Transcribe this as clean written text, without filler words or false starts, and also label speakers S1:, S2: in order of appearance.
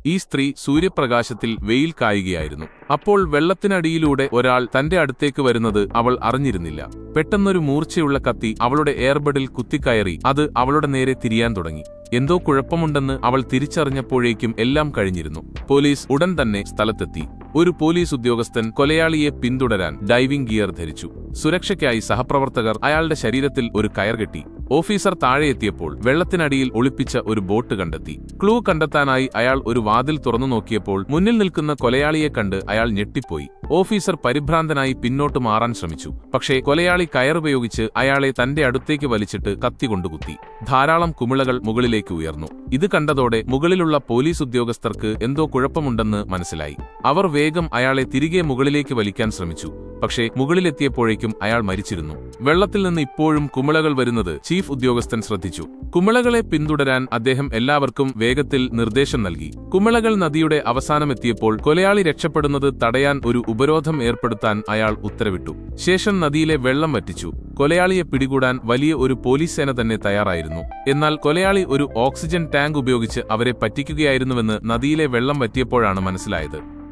S1: ഈ സ്ത്രീ സൂര്യപ്രകാശത്തിൽ വെയിൽ കായുകയായിരുന്നു. അപ്പോൾ വെള്ളത്തിനടിയിലൂടെ ഒരാൾ തന്റെ അടുത്തേക്ക് വരുന്നത് അവൾ അറിഞ്ഞിരുന്നില്ല. പെട്ടെന്നൊരു മൂർച്ചയുള്ള കത്തി അവളുടെ എയർബഡിൽ കുത്തിക്കയറി അത് അവളുടെ നേരെ തിരിയാൻ തുടങ്ങി. എന്തോ കുഴപ്പമുണ്ടെന്ന് അവൾ തിരിച്ചറിഞ്ഞപ്പോഴേക്കും എല്ലാം കഴിഞ്ഞിരുന്നു. പോലീസ് ഉടൻ തന്നെ സ്ഥലത്തെത്തി. ഒരു പോലീസ് ഉദ്യോഗസ്ഥൻ കൊലയാളിയെ പിന്തുടരാൻ ഡൈവിംഗ് ഗിയർ ധരിച്ചു. സുരക്ഷയ്ക്കായി സഹപ്രവർത്തകർ അയാളുടെ ശരീരത്തിൽ ഒരു കയർ കെട്ടി. ഓഫീസർ താഴെയെത്തിയപ്പോൾ വെള്ളത്തിനടിയിൽ ഒളിപ്പിച്ച ഒരു ബോട്ട് കണ്ടെത്തി. ക്ലൂ കണ്ടെത്താനായി അയാൾ ഒരു വാതിൽ തുറന്നു നോക്കിയപ്പോൾ മുന്നിൽ നിൽക്കുന്ന കൊലയാളിയെ കണ്ട് അയാൾ ഞെട്ടിപ്പോയി. ഓഫീസർ പരിഭ്രാന്തനായി പിന്നോട്ട് മാറാൻ ശ്രമിച്ചു. പക്ഷേ കൊലയാളി കയറുപയോഗിച്ച് അയാളെ തന്റെ അടുത്തേക്ക് വലിച്ചിട്ട് കത്തി കൊണ്ട് കുത്തി. ധാരാളം കുമിളകൾ മുകളിലേക്ക് ഉയർന്നു. ഇത് കണ്ടതോടെ മുകളിലുള്ള പോലീസ് ഉദ്യോഗസ്ഥർക്ക് എന്തോ കുഴപ്പമുണ്ടെന്ന് മനസ്സിലായി. അവർ വേഗം അയാളെ തിരികെ മുകളിലേക്ക് വലിക്കാൻ ശ്രമിച്ചു. പക്ഷേ മുകളിലെത്തിയപ്പോഴേക്കും അയാൾ മരിച്ചിരുന്നു. വെള്ളത്തിൽ നിന്ന് ഇപ്പോഴും കുമിളകൾ വരുന്നത് ചീഫ് ഉദ്യോഗസ്ഥൻ ശ്രദ്ധിച്ചു. കുമിളകളെ പിന്തുടരാൻ അദ്ദേഹം എല്ലാവർക്കും വേഗത്തിൽ നിർദ്ദേശം നൽകി. കുമിളകൾ നദിയുടെ അവസാനമെത്തിയപ്പോൾ കൊലയാളി രക്ഷപ്പെടുന്നത് തടയാൻ ഒരു ഉപരോധം ഏർപ്പെടുത്താൻ അയാൾ ഉത്തരവിട്ടു. ശേഷം നദിയിലെ വെള്ളം വറ്റിച്ചു. കൊലയാളിയെ പിടികൂടാൻ വലിയ ഒരു പോലീസ് സേന തന്നെ തയ്യാറായിരുന്നു. എന്നാൽ കൊലയാളി ഒരു ഓക്സിജൻ ടാങ്ക് ഉപയോഗിച്ച് അവരെ പറ്റിക്കുകയായിരുന്നുവെന്ന് നദിയിലെ വെള്ളം വറ്റിയപ്പോഴാണ് മനസ്സിലായത്.